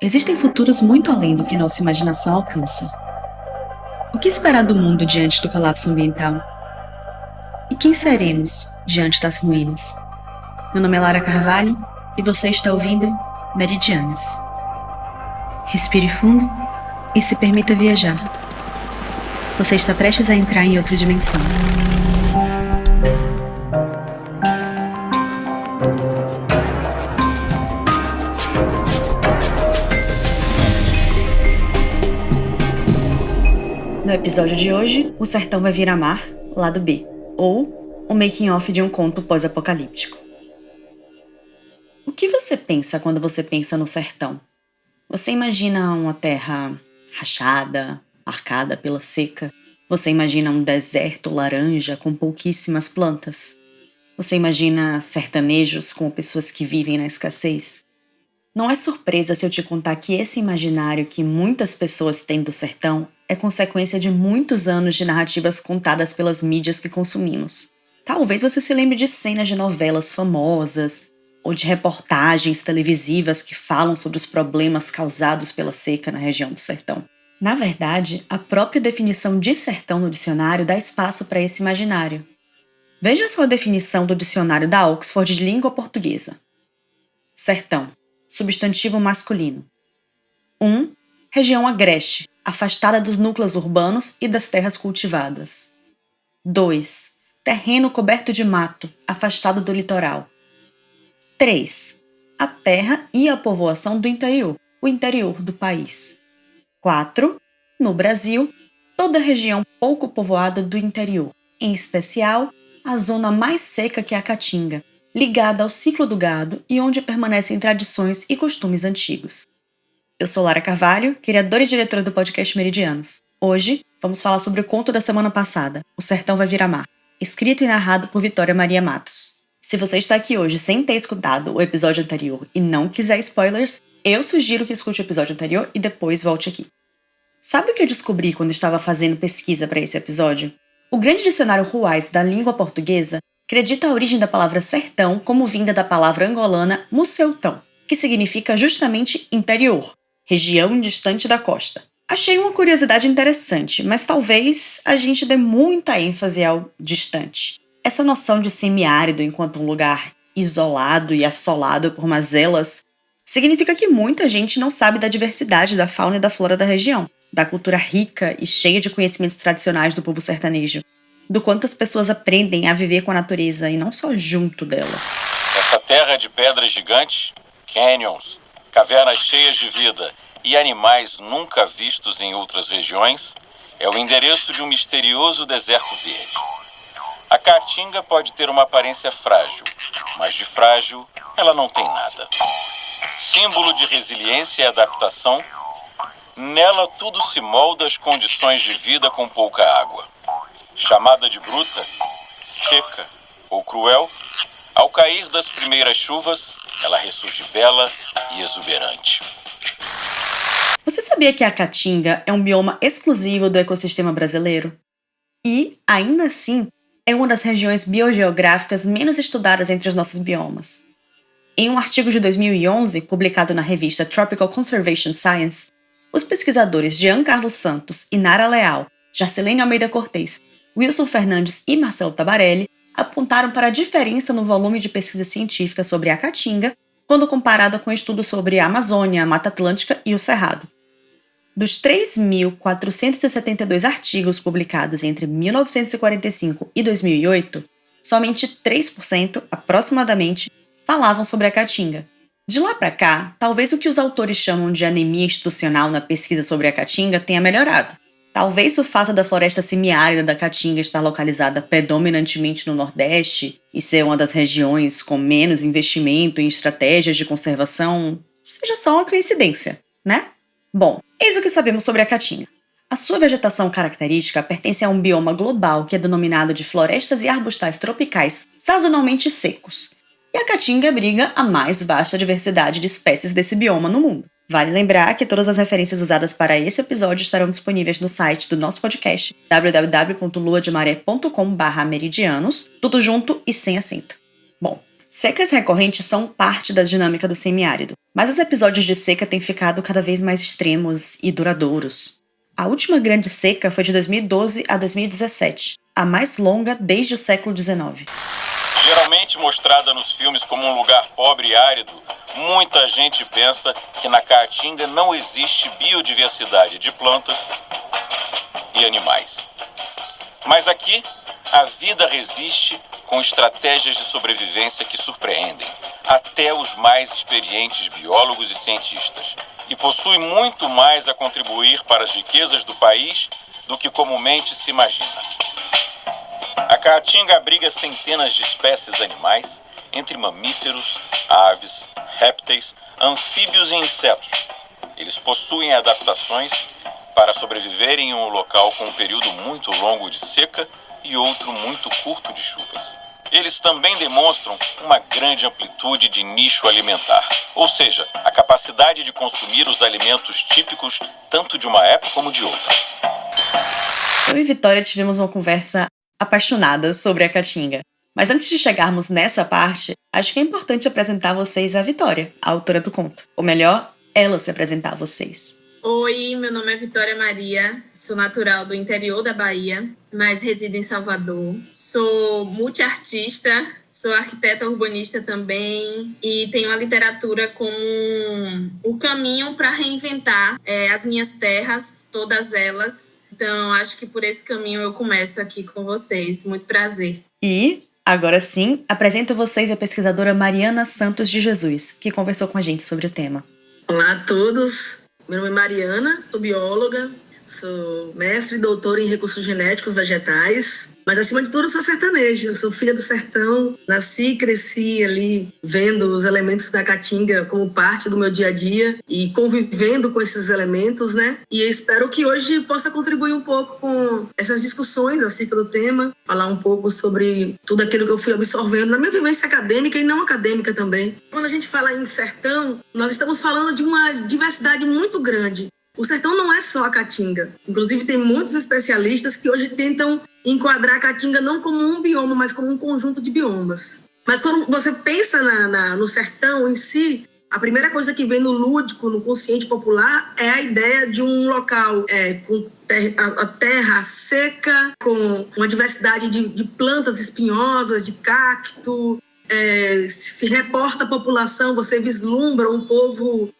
Existem futuros muito além do que nossa imaginação alcança. O que esperar do mundo diante do colapso ambiental? E quem seremos diante das ruínas? Meu nome é Lara Carvalho e você está ouvindo Meridianos. Respire fundo e se permita viajar. Você está prestes a entrar em outra dimensão. No episódio de hoje, O Sertão Vai Virar Mar, lado B, ou o making-off de um conto pós-apocalíptico. O que você pensa quando você pensa no sertão? Você imagina uma terra rachada, marcada pela seca? Você imagina um deserto laranja com pouquíssimas plantas? Você imagina sertanejos com pessoas que vivem na escassez? Não é surpresa se eu te contar que esse imaginário que muitas pessoas têm do sertão é consequência de muitos anos de narrativas contadas pelas mídias que consumimos. Talvez você se lembre de cenas de novelas famosas ou de reportagens televisivas que falam sobre os problemas causados pela seca na região do sertão. Na verdade, a própria definição de sertão no dicionário dá espaço para esse imaginário. Veja só a definição do dicionário da Oxford de Língua Portuguesa. Sertão. Substantivo masculino. 1. Região agreste, afastada dos núcleos urbanos e das terras cultivadas. 2. Terreno coberto de mato, afastado do litoral. 3. A terra e a povoação do interior, o interior do país. 4. No Brasil, toda região pouco povoada do interior, em especial a zona mais seca que é a Caatinga, ligada ao ciclo do gado e onde permanecem tradições e costumes antigos. Eu sou Lara Carvalho, criadora e diretora do podcast Meridianos. Hoje, vamos falar sobre o conto da semana passada, O Sertão Vai Virar Mar, escrito e narrado por Vitória Maria Matos. Se você está aqui hoje sem ter escutado o episódio anterior e não quiser spoilers, eu sugiro que escute o episódio anterior e depois volte aqui. Sabe o que eu descobri quando estava fazendo pesquisa para esse episódio? O grande dicionário Ruais da língua portuguesa acredita a origem da palavra sertão como vinda da palavra angolana museutão, que significa justamente interior, região distante da costa. Achei uma curiosidade interessante, mas talvez a gente dê muita ênfase ao distante. Essa noção de semiárido enquanto um lugar isolado e assolado por mazelas significa que muita gente não sabe da diversidade da fauna e da flora da região, da cultura rica e cheia de conhecimentos tradicionais do povo sertanejo, do quanto as pessoas aprendem a viver com a natureza e não só junto dela. Essa terra de pedras gigantes, canyons, cavernas cheias de vida e animais nunca vistos em outras regiões é o endereço de um misterioso deserto verde. A Caatinga pode ter uma aparência frágil, mas de frágil ela não tem nada. Símbolo de resiliência e adaptação, nela tudo se molda às condições de vida com pouca água. Chamada de bruta, seca ou cruel, ao cair das primeiras chuvas, ela ressurge bela e exuberante. Você sabia que a Caatinga é um bioma exclusivo do ecossistema brasileiro? E, ainda assim, é uma das regiões biogeográficas menos estudadas entre os nossos biomas. Em um artigo de 2011, publicado na revista Tropical Conservation Science, os pesquisadores Jean Carlos Santos e Nara Leal, Jarcelene Almeida Cortez, Wilson Fernandes e Marcelo Tabarelli apontaram para a diferença no volume de pesquisa científica sobre a Caatinga quando comparada com estudos sobre a Amazônia, a Mata Atlântica e o Cerrado. Dos 3.472 artigos publicados entre 1945 e 2008, somente 3%, aproximadamente, falavam sobre a Caatinga. De lá para cá, talvez o que os autores chamam de anemia institucional na pesquisa sobre a Caatinga tenha melhorado. Talvez o fato da floresta semiárida da Caatinga estar localizada predominantemente no Nordeste e ser uma das regiões com menos investimento em estratégias de conservação seja só uma coincidência, né? Bom, eis o que sabemos sobre a Caatinga. A sua vegetação característica pertence a um bioma global que é denominado de florestas e arbustais tropicais sazonalmente secos. E a Caatinga abriga a mais vasta diversidade de espécies desse bioma no mundo. Vale lembrar que todas as referências usadas para esse episódio estarão disponíveis no site do nosso podcast, www.luademaré.com/meridianos, tudo junto e sem acento. Bom, Secas recorrentes são parte da dinâmica do semiárido, mas os episódios de seca têm ficado cada vez mais extremos e duradouros. A última grande seca foi de 2012 a 2017, a mais longa desde o século XIX. Geralmente mostrada nos filmes como um lugar pobre e árido, muita gente pensa que na Caatinga não existe biodiversidade de plantas e animais. Mas aqui, a vida resiste com estratégias de sobrevivência que surpreendem até os mais experientes biólogos e cientistas, e possui muito mais a contribuir para as riquezas do país do que comumente se imagina. A Caatinga abriga centenas de espécies animais, entre mamíferos, aves, répteis, anfíbios e insetos. Eles possuem adaptações para sobreviverem em um local com um período muito longo de seca e outro muito curto de chuvas. Eles também demonstram uma grande amplitude de nicho alimentar, ou seja, a capacidade de consumir os alimentos típicos tanto de uma época como de outra. Eu e Vitória tivemos uma conversa apaixonada sobre a Caatinga. Mas antes de chegarmos nessa parte, acho que é importante apresentar vocês a Vitória, a autora do conto. Ou melhor, ela se apresentar a vocês. Oi, meu nome é Vitória Maria, sou natural do interior da Bahia, mas resido em Salvador. Sou multiartista, sou arquiteta urbanista também e tenho a literatura como o caminho para reinventar as minhas terras, todas elas. Então, acho que por esse caminho eu começo aqui com vocês. Muito prazer. E, agora sim, apresento a vocês a pesquisadora Mariana Santos de Jesus, que conversou com a gente sobre o tema. Olá a todos. Meu nome é Mariana, sou bióloga, sou mestre e doutora em recursos genéticos vegetais, mas acima de tudo sou sertaneja, eu sou filha do sertão, nasci e cresci ali vendo os elementos da Caatinga como parte do meu dia a dia e convivendo com esses elementos, né? E eu espero que hoje possa contribuir um pouco com essas discussões acerca do tema, falar um pouco sobre tudo aquilo que eu fui absorvendo na minha vivência acadêmica e não acadêmica também. Quando a gente fala em sertão, nós estamos falando de uma diversidade muito grande. O sertão não é só a Caatinga. Inclusive, tem muitos especialistas que hoje tentam enquadrar a Caatinga não como um bioma, mas como um conjunto de biomas. Mas quando você pensa no sertão em si, a primeira coisa que vem no lúdico, no consciente popular, é a ideia de um local com a terra seca, com uma diversidade de plantas espinhosas, de cacto. Se reporta a população, você vislumbra um povo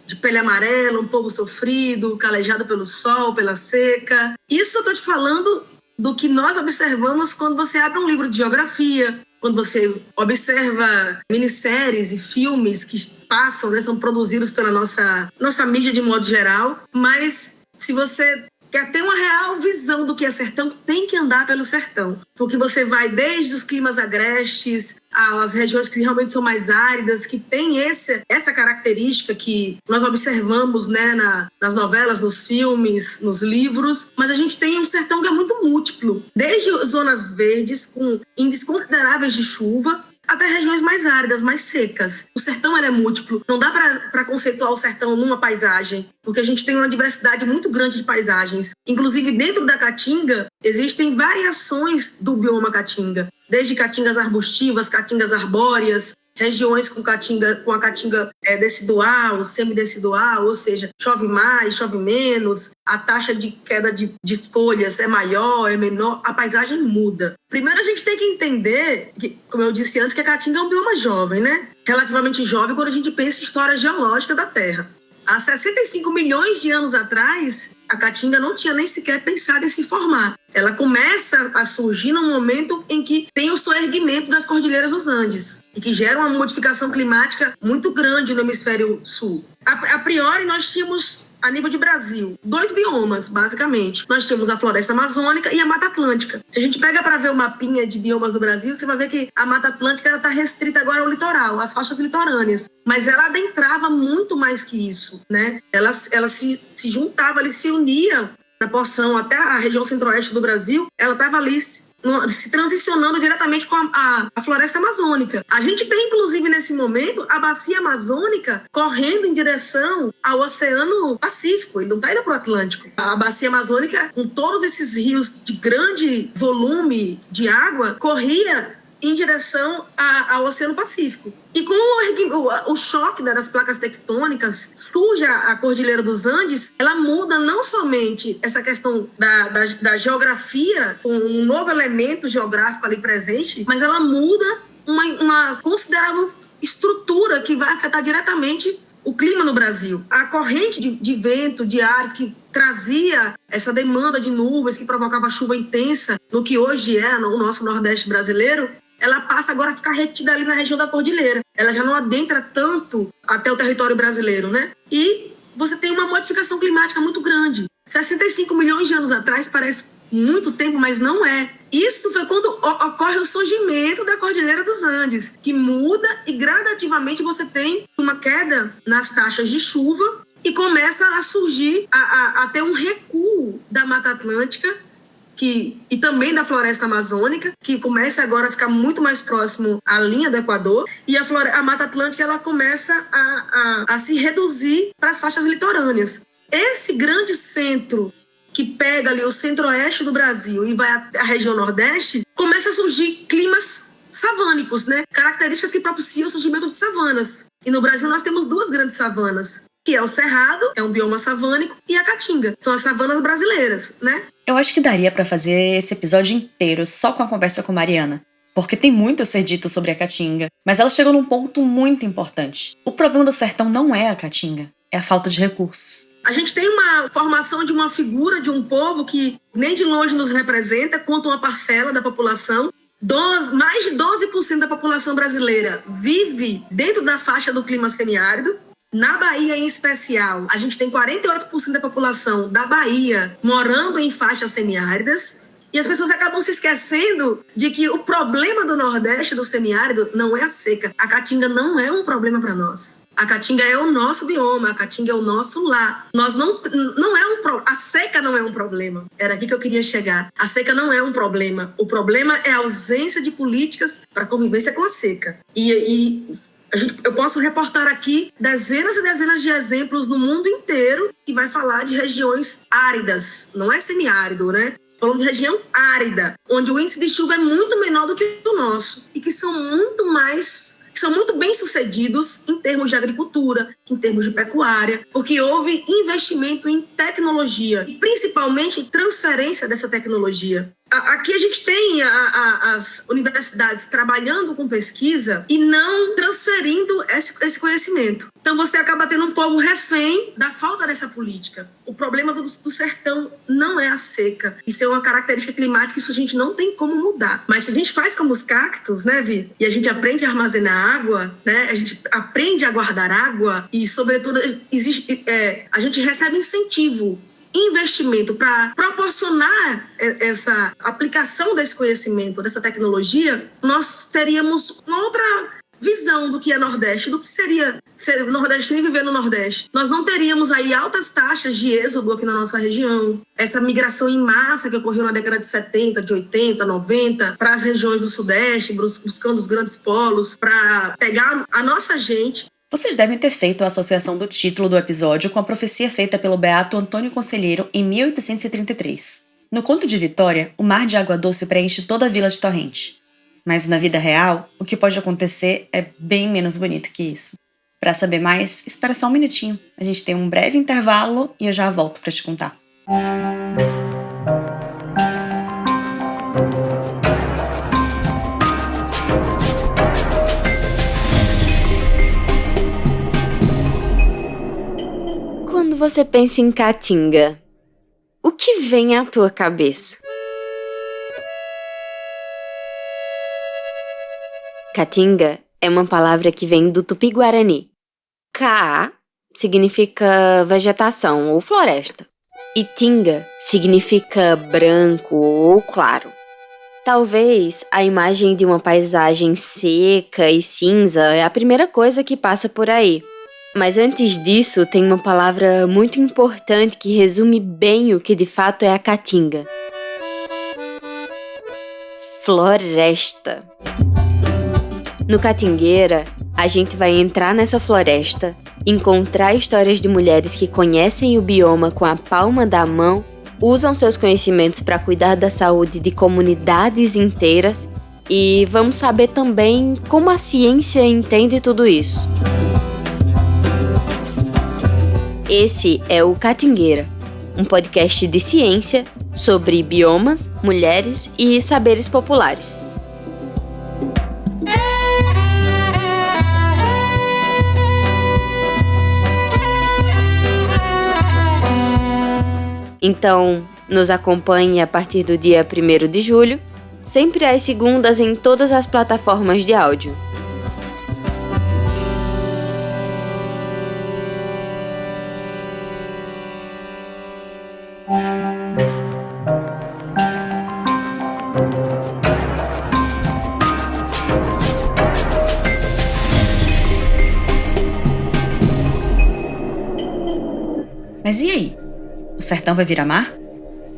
de pele amarela, um povo sofrido, calejado pelo sol, pela seca. Isso eu estou te falando do que nós observamos quando você abre um livro de geografia, quando você observa minisséries e filmes que passam, né, são produzidos pela nossa mídia de modo geral. Mas se você quer ter uma real visão do que é sertão, tem que andar pelo sertão. Porque você vai desde os climas agrestes, às regiões que realmente são mais áridas, que tem essa característica que nós observamos, né, nas novelas, nos filmes, nos livros. Mas a gente tem um sertão que é muito múltiplo. Desde zonas verdes, com índices consideráveis de chuva, até regiões mais áridas, mais secas. O sertão ele é múltiplo. Não dá para conceituar o sertão numa paisagem, porque a gente tem uma diversidade muito grande de paisagens. Inclusive, dentro da Caatinga, existem variações do bioma Caatinga. Desde caatingas arbustivas, caatingas arbóreas, regiões com a caatinga decidual, semidecidual, ou seja, chove mais, chove menos, a taxa de queda de folhas é maior, é menor, a paisagem muda. Primeiro a gente tem que entender, que, como eu disse antes, que a Caatinga é um bioma jovem, né? Relativamente jovem quando a gente pensa em história geológica da Terra. Há 65 milhões de anos atrás, a Caatinga não tinha nem sequer pensado em se formar. Ela começa a surgir no momento em que tem o soerguimento das Cordilheiras dos Andes e que gera uma modificação climática muito grande no hemisfério sul. A priori, nós tínhamos, a nível de Brasil, 2 biomas, basicamente. Nós temos a floresta amazônica e a Mata Atlântica. Se a gente pega para ver o mapinha de biomas do Brasil, você vai ver que a Mata Atlântica está restrita agora ao litoral, às faixas litorâneas. Mas ela adentrava muito mais que isso, né? Ela se juntava, ela se unia na porção até a região centro-oeste do Brasil. Ela estava ali se transicionando diretamente com a floresta amazônica. A gente tem, inclusive, nesse momento, a bacia amazônica correndo em direção ao Oceano Pacífico. Ele não está indo para o Atlântico. A bacia amazônica, com todos esses rios de grande volume de água, corria em direção ao Oceano Pacífico. E com o choque das placas tectônicas, surge a Cordilheira dos Andes, ela muda não somente essa questão da geografia, com um novo elemento geográfico ali presente, mas ela muda uma considerável estrutura que vai afetar diretamente o clima no Brasil. A corrente de vento, de ares, que trazia essa demanda de nuvens, que provocava chuva intensa, no que hoje é o nosso Nordeste brasileiro, ela passa agora a ficar retida ali na região da Cordilheira. Ela já não adentra tanto até o território brasileiro, né? E você tem uma modificação climática muito grande. 65 milhões de anos atrás parece muito tempo, mas não é. Isso foi quando ocorre o surgimento da Cordilheira dos Andes, que muda e gradativamente você tem uma queda nas taxas de chuva e começa a surgir, a ter um recuo da Mata Atlântica e também da floresta amazônica, que começa agora a ficar muito mais próximo à linha do Equador, e a Mata Atlântica ela começa a se reduzir para as faixas litorâneas. Esse grande centro que pega ali o centro-oeste do Brasil e vai à região nordeste, começa a surgir climas savânicos, né? Características que propiciam o surgimento de savanas. E no Brasil nós temos duas grandes savanas, que é o Cerrado, é um bioma savânico, e a Caatinga, são as savanas brasileiras, né? Eu acho que daria pra fazer esse episódio inteiro só com a conversa com Mariana, porque tem muito a ser dito sobre a Caatinga, mas ela chegou num ponto muito importante. O problema do sertão não é a Caatinga, é a falta de recursos. A gente tem uma formação de uma figura de um povo que nem de longe nos representa, quanto uma parcela da população. Mais de 12% da população brasileira vive dentro da faixa do clima semiárido. Na Bahia, em especial, a gente tem 48% da população da Bahia morando em faixas semiáridas. E as pessoas acabam se esquecendo de que o problema do Nordeste, do semiárido, não é a seca. A Caatinga não é um problema para nós. A Caatinga é o nosso bioma, a Caatinga é o nosso lar. Nós não é a seca não é um problema. Era aqui que eu queria chegar. A seca não é um problema. O problema é a ausência de políticas para convivência com a seca. Eu posso reportar aqui dezenas e dezenas de exemplos no mundo inteiro que vai falar de regiões áridas. Não é semiárido, né? Falando de região árida, onde o índice de chuva é muito menor do que o nosso e que são muito bem sucedidos em termos de agricultura, em termos de pecuária, porque houve investimento em tecnologia e principalmente transferência dessa tecnologia. Aqui a gente tem as universidades trabalhando com pesquisa e não transferindo esse conhecimento. Então você acaba tendo um povo refém da falta dessa política. O problema do sertão não é a seca. Isso é uma característica climática, isso a gente não tem como mudar. Mas se a gente faz como os cactos, né, Vi? E a gente aprende a armazenar água, né? A gente aprende a guardar água e, sobretudo, a gente recebe incentivo, investimento para proporcionar essa aplicação desse conhecimento, dessa tecnologia, nós teríamos uma outra visão do que é Nordeste, do que seria ser nordestino e viver no Nordeste. Nós não teríamos aí altas taxas de êxodo aqui na nossa região, essa migração em massa que ocorreu na década de 70, de 80, 90, para as regiões do Sudeste, buscando os grandes polos, para pegar a nossa gente. Vocês devem ter feito a associação do título do episódio com a profecia feita pelo beato Antônio Conselheiro em 1833. No conto de Vitória, o mar de água doce preenche toda a vila de Torrente. Mas na vida real, o que pode acontecer é bem menos bonito que isso. Para saber mais, espera só um minutinho. A gente tem um breve intervalo e eu já volto para te contar. Quando você pensa em Caatinga, o que vem à tua cabeça? Caatinga é uma palavra que vem do tupi-guarani. Ca significa vegetação ou floresta. E tinga significa branco ou claro. Talvez a imagem de uma paisagem seca e cinza é a primeira coisa que passa por aí. Mas antes disso, tem uma palavra muito importante que resume bem o que de fato é a Caatinga. Floresta. No Caatingueira, a gente vai entrar nessa floresta, encontrar histórias de mulheres que conhecem o bioma com a palma da mão, usam seus conhecimentos para cuidar da saúde de comunidades inteiras E vamos saber também como a ciência entende tudo isso. Esse é o Catingueira, um podcast de ciência sobre biomas, mulheres e saberes populares. Então, nos acompanhe a partir do dia 1º de julho, sempre às segundas em todas as plataformas de áudio. Mas e aí? O sertão vai virar mar?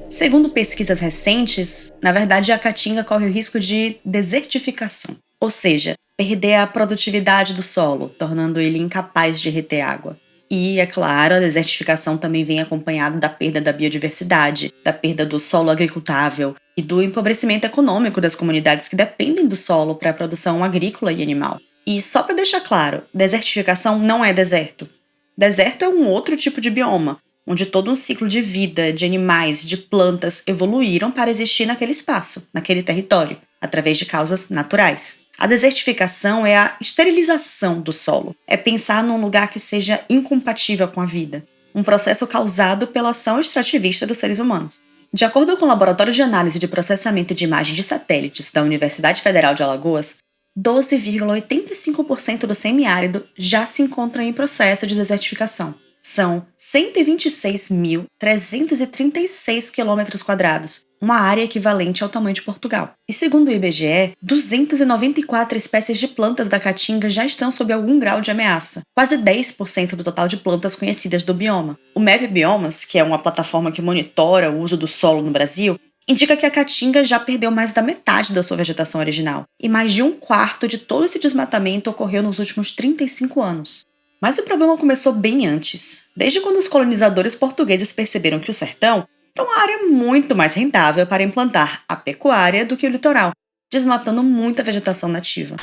Segundo pesquisas recentes, na verdade a Caatinga corre o risco de desertificação, ou seja, perder a produtividade do solo, tornando ele incapaz de reter água. E, é claro, a desertificação também vem acompanhada da perda da biodiversidade, da perda do solo agricultável e do empobrecimento econômico das comunidades que dependem do solo para a produção agrícola e animal. E só para deixar claro, desertificação não é deserto. Deserto é um outro tipo de bioma, onde todo um ciclo de vida, de animais, de plantas evoluíram para existir naquele espaço, naquele território, através de causas naturais. A desertificação é a esterilização do solo, é pensar num lugar que seja incompatível com a vida, um processo causado pela ação extrativista dos seres humanos. De acordo com o Laboratório de Análise de Processamento de Imagens de Satélites da Universidade Federal de Alagoas, 12,85% do semiárido já se encontra em processo de desertificação. São 126.336 km², uma área equivalente ao tamanho de Portugal. E segundo o IBGE, 294 espécies de plantas da Caatinga já estão sob algum grau de ameaça, quase 10% do total de plantas conhecidas do bioma. O MAP Biomas, que é uma plataforma que monitora o uso do solo no Brasil, indica que a Caatinga já perdeu mais da metade da sua vegetação original, e mais de 1/4 de todo esse desmatamento ocorreu nos últimos 35 anos. Mas o problema começou bem antes, desde quando os colonizadores portugueses perceberam que o sertão era uma área muito mais rentável para implantar a pecuária do que o litoral, desmatando muita vegetação nativa.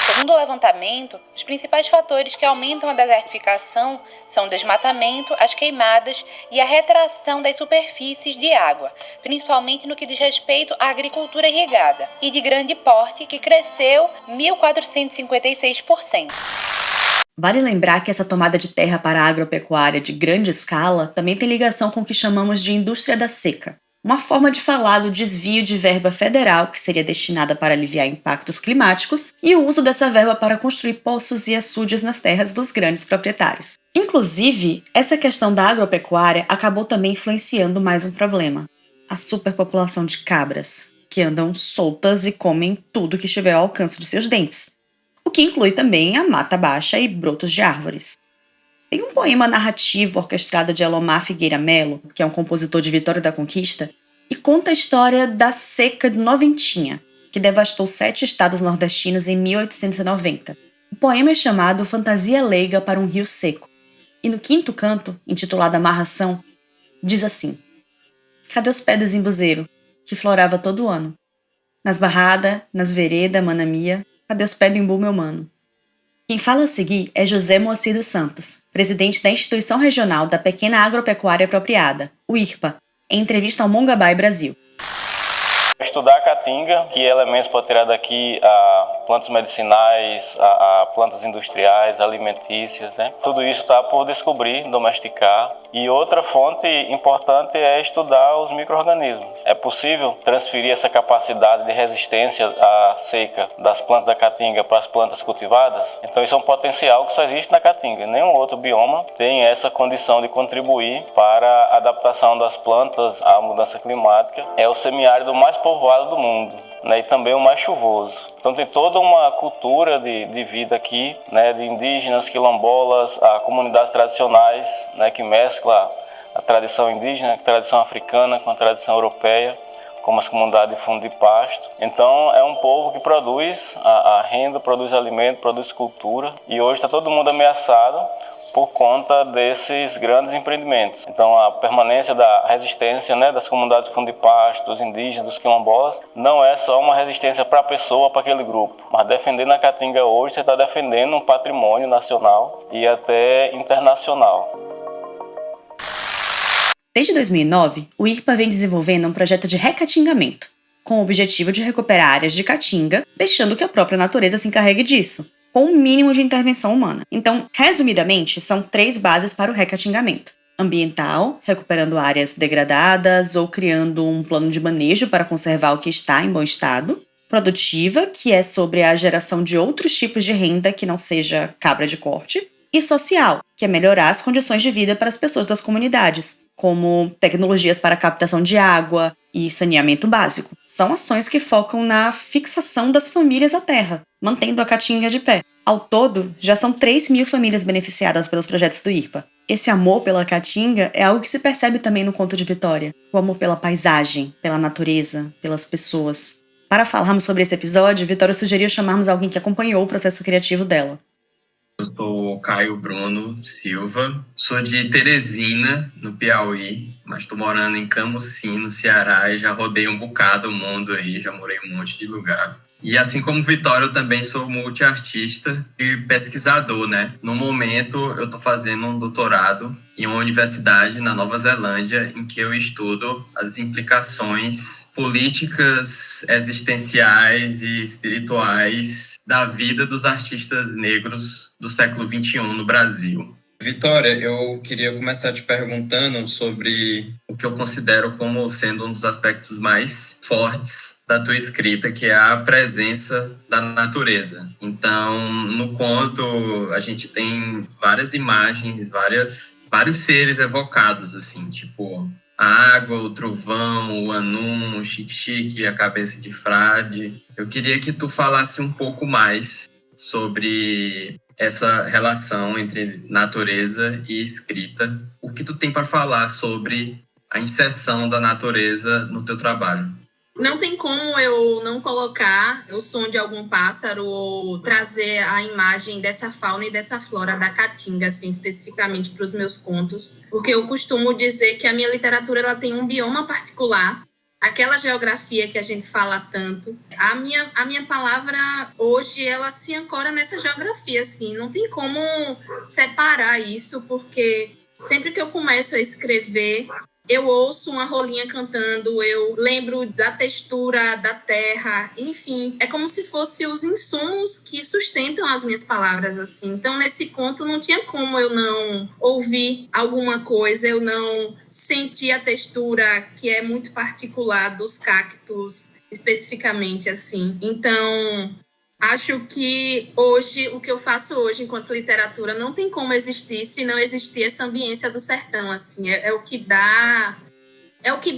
Segundo o levantamento, os principais fatores que aumentam a desertificação são o desmatamento, as queimadas e a retração das superfícies de água, principalmente no que diz respeito à agricultura irrigada, e de grande porte, que cresceu 1.456%. Vale lembrar que essa tomada de terra para a agropecuária de grande escala também tem ligação com o que chamamos de indústria da seca, uma forma de falar do desvio de verba federal que seria destinada para aliviar impactos climáticos e o uso dessa verba para construir poços e açudes nas terras dos grandes proprietários. Inclusive, essa questão da agropecuária acabou também influenciando mais um problema: a superpopulação de cabras, que andam soltas e comem tudo que estiver ao alcance de seus dentes, o que inclui também a mata baixa e brotos de árvores. Tem um poema narrativo orquestrado de Elomar Figueira Melo, que é um compositor de Vitória da Conquista, e conta a história da seca de Noventinha, que devastou 7 estados nordestinos em 1890. O poema é chamado Fantasia Leiga para um Rio Seco, e no 5º canto, intitulado Amarração, diz assim: cadê os pés do zimbuzeiro, que florava todo ano? Nas barradas, nas veredas, manamia, cadê os pés do imbu, meu mano? Quem fala a seguir é José Moacir dos Santos, presidente da Instituição Regional da Pequena Agropecuária Apropriada, o IRPA, em entrevista ao Mongabai Brasil. Estudar a caatinga, que elementos pode tirar daqui a plantas medicinais, a plantas industriais, alimentícias, né? Tudo isso está por descobrir, domesticar. E outra fonte importante é estudar os micro-organismos. É possível transferir essa capacidade de resistência à seca das plantas da caatinga para as plantas cultivadas? Então isso é um potencial que só existe na caatinga. Nenhum outro bioma tem essa condição de contribuir para a adaptação das plantas à mudança climática. É o semiárido mais povoado do mundo, né, e também o mais chuvoso. Então tem toda uma cultura de vida aqui, né, de indígenas, quilombolas, comunidades tradicionais, né, que mescla a tradição indígena, a tradição africana com a tradição europeia, como as comunidades de fundo de pasto. Então é um povo que produz a renda, produz alimento, produz cultura, e hoje está todo mundo ameaçado. por conta desses grandes empreendimentos. Então, a permanência da resistência, né, das comunidades fundo de pasto, dos indígenas, dos quilombolas, não é só uma resistência para a pessoa, para aquele grupo. Mas defendendo a Caatinga hoje, você está defendendo um patrimônio nacional e até internacional. Desde 2009, o IRPA vem desenvolvendo um projeto de recatingamento, com o objetivo de recuperar áreas de caatinga, deixando que a própria natureza se encarregue disso, com o mínimo de intervenção humana. Então, resumidamente, são 3 bases para o recatingamento. Ambiental, recuperando áreas degradadas ou criando um plano de manejo para conservar o que está em bom estado. Produtiva, que é sobre a geração de outros tipos de renda que não seja cabra de corte. E social, que é melhorar as condições de vida para as pessoas das comunidades, como tecnologias para captação de água e saneamento básico. São ações que focam na fixação das famílias à terra, mantendo a Caatinga de pé. Ao todo, já são 3.000 famílias beneficiadas pelos projetos do IRPA. Esse amor pela Caatinga é algo que se percebe também no Conto de Vitória. O amor pela paisagem, pela natureza, pelas pessoas. Para falarmos sobre esse episódio, Vitória sugeriu chamarmos alguém que acompanhou o processo criativo dela. Eu sou Caio Bruno Silva, sou de Teresina, no Piauí, mas estou morando em Camusim, no Ceará, e já rodei um bocado o mundo aí, já morei em um monte de lugar. E assim como Vitória, eu também sou multiartista e pesquisador, né? No momento, eu estou fazendo um doutorado em uma universidade na Nova Zelândia, em que eu estudo as implicações políticas, existenciais e espirituais da vida dos artistas negros do século XXI no Brasil. Vitória, eu queria começar te perguntando sobre o que eu considero como sendo um dos aspectos mais fortes da tua escrita, que é a presença da natureza. Então, no conto, a gente tem várias imagens, vários seres evocados, assim, tipo a água, o trovão, o anum, o xique-xique, a cabeça de frade. Eu queria que tu falasse um pouco mais sobre essa relação entre natureza e escrita. O que tu tem para falar sobre a inserção da natureza no teu trabalho? Não tem como eu não colocar o som de algum pássaro ou trazer a imagem dessa fauna e dessa flora da Caatinga, assim, especificamente para os meus contos, porque eu costumo dizer que a minha literatura ela tem um bioma particular, aquela geografia que a gente fala tanto. A minha palavra hoje, ela se ancora nessa geografia, assim, não tem como separar isso, porque sempre que eu começo a escrever, eu ouço uma rolinha cantando, eu lembro da textura da terra, enfim. É como se fossem os insumos que sustentam as minhas palavras, assim. Então, nesse conto, não tinha como eu não ouvir alguma coisa, eu não sentir a textura que é muito particular dos cactos, especificamente, assim. Então, acho que hoje, o que eu faço hoje enquanto literatura não tem como existir se não existir essa ambiência do sertão, assim. É o que dá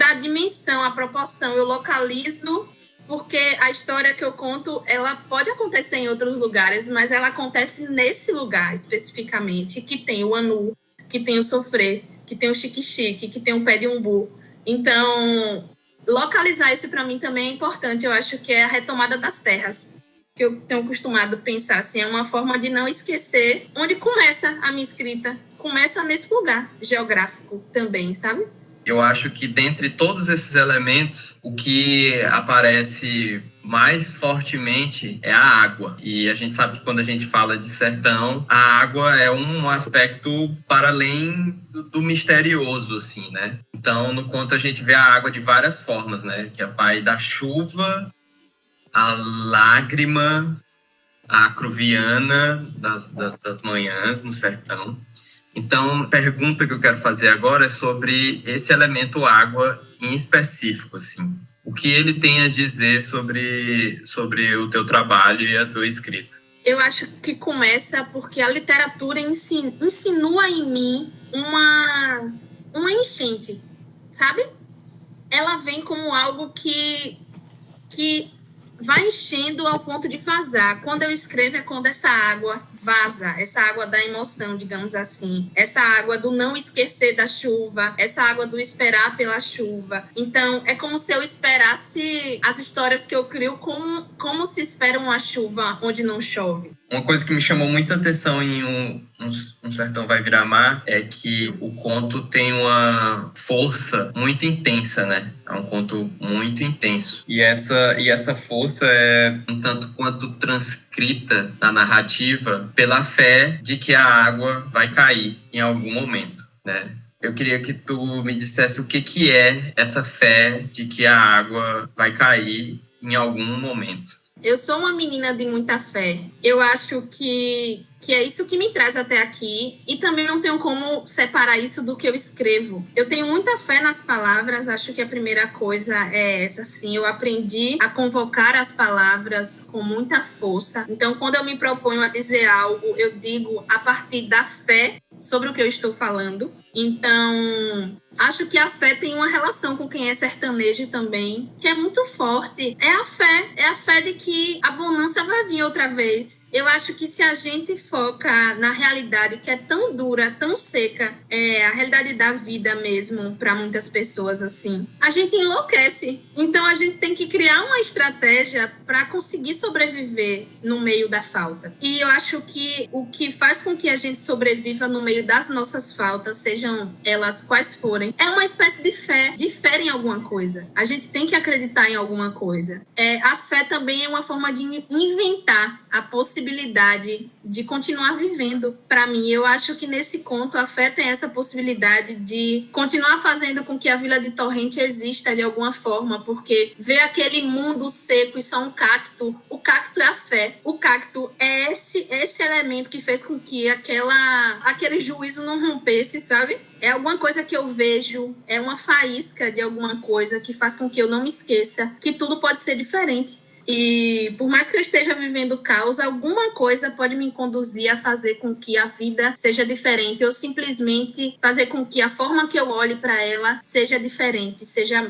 a dimensão, a proporção. Eu localizo porque a história que eu conto, ela pode acontecer em outros lugares, mas ela acontece nesse lugar especificamente, que tem o anu, que tem o sofrer, que tem o xique-xique, que tem o pé de umbu. Então, localizar isso para mim também é importante. Eu acho que é a retomada das terras, que eu tenho acostumado a pensar, assim, é uma forma de não esquecer onde começa a minha escrita. Começa nesse lugar geográfico também, sabe? Eu acho que dentre todos esses elementos, o que aparece mais fortemente é a água. E a gente sabe que quando a gente fala de sertão, a água é um aspecto para além do misterioso, assim, né? Então, no conto a gente vê a água de várias formas, né? Que é o pai da chuva, a lágrima, a acruviana das manhãs no sertão. Então, a pergunta que eu quero fazer agora é sobre esse elemento água em específico, assim. O que ele tem a dizer sobre o teu trabalho e a tua escrita? Eu acho que começa porque a literatura insinua em mim uma enchente, sabe? Ela vem como algo que vai enchendo ao ponto de vazar. Quando eu escrevo é quando essa água vaza, essa água da emoção, digamos assim, essa água do não esquecer da chuva, essa água do esperar pela chuva. Então, é como se eu esperasse as histórias que eu crio como se espera uma chuva onde não chove. Uma coisa que me chamou muita atenção em Um Sertão Vai Virar Mar é que o conto tem uma força muito intensa, né? É um conto muito intenso. E essa força é um tanto quanto transcrita na narrativa pela fé de que a água vai cair em algum momento, né? Eu queria que tu me dissesse o que é essa fé de que a água vai cair em algum momento. Eu sou uma menina de muita fé. Eu acho que é isso que me traz até aqui, e também não tenho como separar isso do que eu escrevo. Eu tenho muita fé nas palavras, acho que a primeira coisa é essa, assim. Eu aprendi a convocar as palavras com muita força. Então, quando eu me proponho a dizer algo, eu digo a partir da fé sobre o que eu estou falando. Então, acho que a fé tem uma relação com quem é sertanejo também, que é muito forte. É a fé de que a bonança vai vir outra vez. Eu acho que se a gente foca na realidade que é tão dura, tão seca, a realidade da vida mesmo, para muitas pessoas, assim, a gente enlouquece. Então, a gente tem que criar uma estratégia para conseguir sobreviver no meio da falta. E eu acho que o que faz com que a gente sobreviva no meio das nossas faltas, sejam elas quais forem, é uma espécie de fé em alguma coisa. A gente tem que acreditar em alguma coisa. A fé também é uma forma de inventar a possibilidade de continuar vivendo. Para mim, eu acho que nesse conto a fé tem essa possibilidade de continuar fazendo com que a Vila de Torrente exista de alguma forma, porque ver aquele mundo seco e só um cacto, o cacto é a fé. O cacto é esse elemento que fez com que aquele juízo não rompesse, sabe? É alguma coisa que eu vejo, é uma faísca de alguma coisa que faz com que eu não me esqueça que tudo pode ser diferente. E por mais que eu esteja vivendo caos, alguma coisa pode me conduzir a fazer com que a vida seja diferente, ou simplesmente fazer com que a forma que eu olhe para ela seja diferente,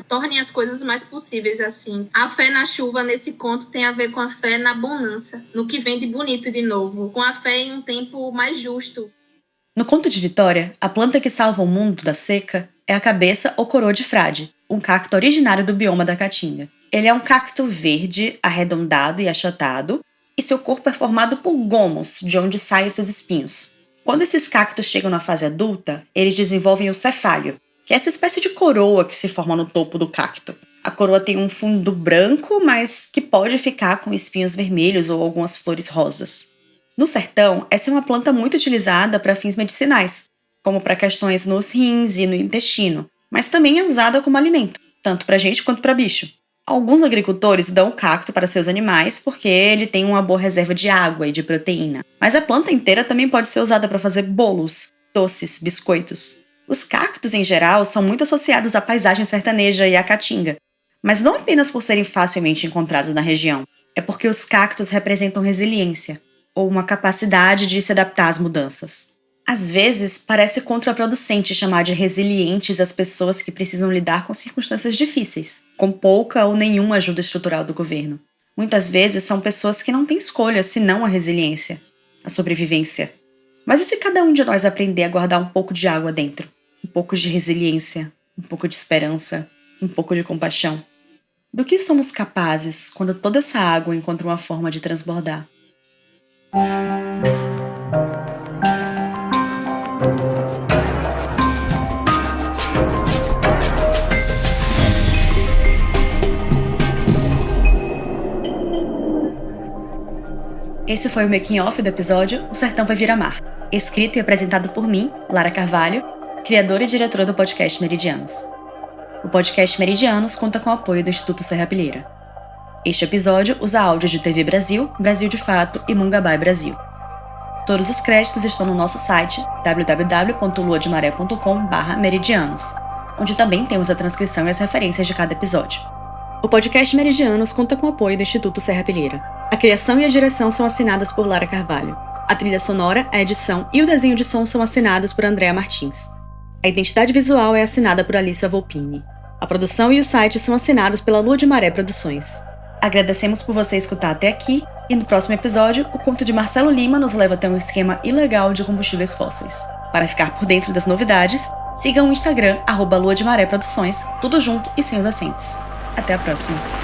torne as coisas mais possíveis assim. A fé na chuva nesse conto tem a ver com a fé na bonança, no que vem de bonito de novo, com a fé em um tempo mais justo. No conto de Vitória, a planta que salva o mundo da seca é a cabeça ou coroa de frade, um cacto originário do bioma da Caatinga. Ele é um cacto verde, arredondado e achatado, e seu corpo é formado por gomos, de onde saem seus espinhos. Quando esses cactos chegam na fase adulta, eles desenvolvem o cefálio, que é essa espécie de coroa que se forma no topo do cacto. A coroa tem um fundo branco, mas que pode ficar com espinhos vermelhos ou algumas flores rosas. No sertão, essa é uma planta muito utilizada para fins medicinais, como para questões nos rins e no intestino, mas também é usada como alimento, tanto para gente quanto para bicho. Alguns agricultores dão o cacto para seus animais porque ele tem uma boa reserva de água e de proteína, mas a planta inteira também pode ser usada para fazer bolos, doces, biscoitos. Os cactos, em geral, são muito associados à paisagem sertaneja e à caatinga, mas não apenas por serem facilmente encontrados na região, é porque os cactos representam resiliência, ou uma capacidade de se adaptar às mudanças. Às vezes, parece contraproducente chamar de resilientes as pessoas que precisam lidar com circunstâncias difíceis, com pouca ou nenhuma ajuda estrutural do governo. Muitas vezes são pessoas que não têm escolha senão a resiliência, a sobrevivência. Mas e se cada um de nós aprender a guardar um pouco de água dentro? Um pouco de resiliência, um pouco de esperança, um pouco de compaixão? Do que somos capazes quando toda essa água encontra uma forma de transbordar? Esse foi o making off do episódio O Sertão Vai Virar Mar, escrito e apresentado por mim, Lara Carvalho, criadora e diretora do podcast Meridianos. O podcast Meridianos conta com o apoio do Instituto Serrapilheira. Este episódio usa áudio de TV Brasil, Brasil de Fato e Mungabai Brasil. Todos os créditos estão no nosso site www.luademaré.com/meridianos, onde também temos a transcrição e as referências de cada episódio. O podcast Meridianos conta com o apoio do Instituto Serrapilheira. A criação e a direção são assinadas por Lara Carvalho. A trilha sonora, a edição e o desenho de som são assinados por Andréa Martins. A identidade visual é assinada por Alicia Volpini. A produção e o site são assinados pela Lua de Maré Produções. Agradecemos por você escutar até aqui E no próximo episódio, o conto de Marcelo Lima nos leva até um esquema ilegal de combustíveis fósseis. Para ficar por dentro das novidades, sigam o Instagram @Lua de Maré Produções, tudo junto e sem os acentos. Até a próxima!